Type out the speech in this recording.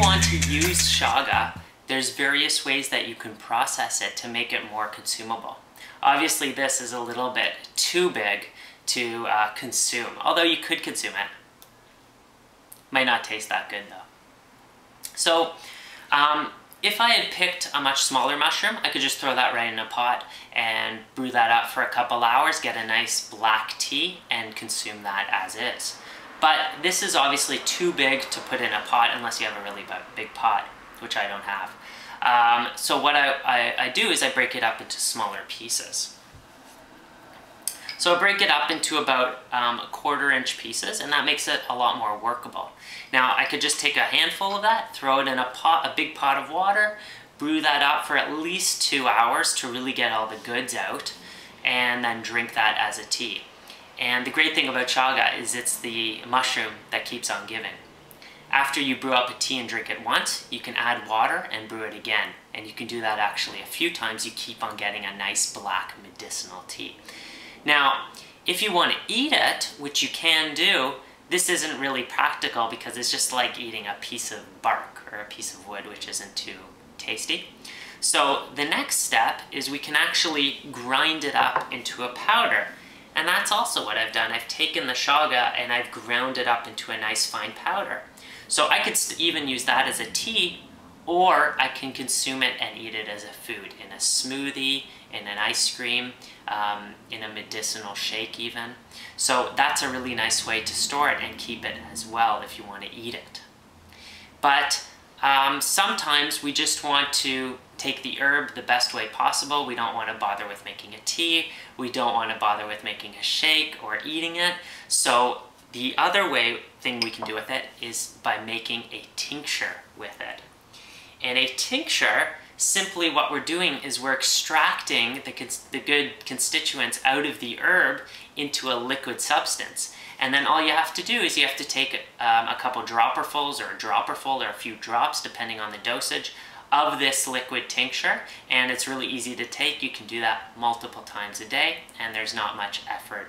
want to use chaga, there's various ways that you can process it to make it more consumable. Obviously this is a little bit too big to consume, although you could consume it. Might not taste that good though. So if I had picked a much smaller mushroom, I could just throw that right in a pot and brew that up for a couple hours, get a nice black tea, and consume that as is. But this is obviously too big to put in a pot unless you have a really big pot, which I don't have. So what I do is I break it up into smaller pieces. So I break it up into about a 1/4 inch pieces, and that makes it a lot more workable. Now I could just take a handful of that, throw it in a big pot of water, brew that up for at least 2 hours to really get all the goods out, and then drink that as a tea. And the great thing about chaga is it's the mushroom that keeps on giving. After you brew up a tea and drink it once, you can add water and brew it again. And you can do that actually a few times. You keep on getting a nice black medicinal tea. Now, if you want to eat it, which you can do, this isn't really practical because it's just like eating a piece of bark or a piece of wood, which isn't too tasty. So the next step is we can actually grind it up into a powder. And that's also what I've done. I've taken the chaga and I've ground it up into a nice fine powder. So I could even use that as a tea, or I can consume it and eat it as a food, in a smoothie, in an ice cream, in a medicinal shake even. So that's a really nice way to store it and keep it as well if you want to eat it. But sometimes we just want to take the herb the best way possible. We don't want to bother with making a tea. We don't want to bother with making a shake or eating it. So the other thing we can do with it is by making a tincture with it. And a tincture, simply what we're doing is we're extracting the good constituents out of the herb into a liquid substance. And then all you have to do is you have to take a couple dropperfuls or a dropperful or a few drops, depending on the dosage, of this liquid tincture, and it's really easy to take. You can do that multiple times a day, and there's not much effort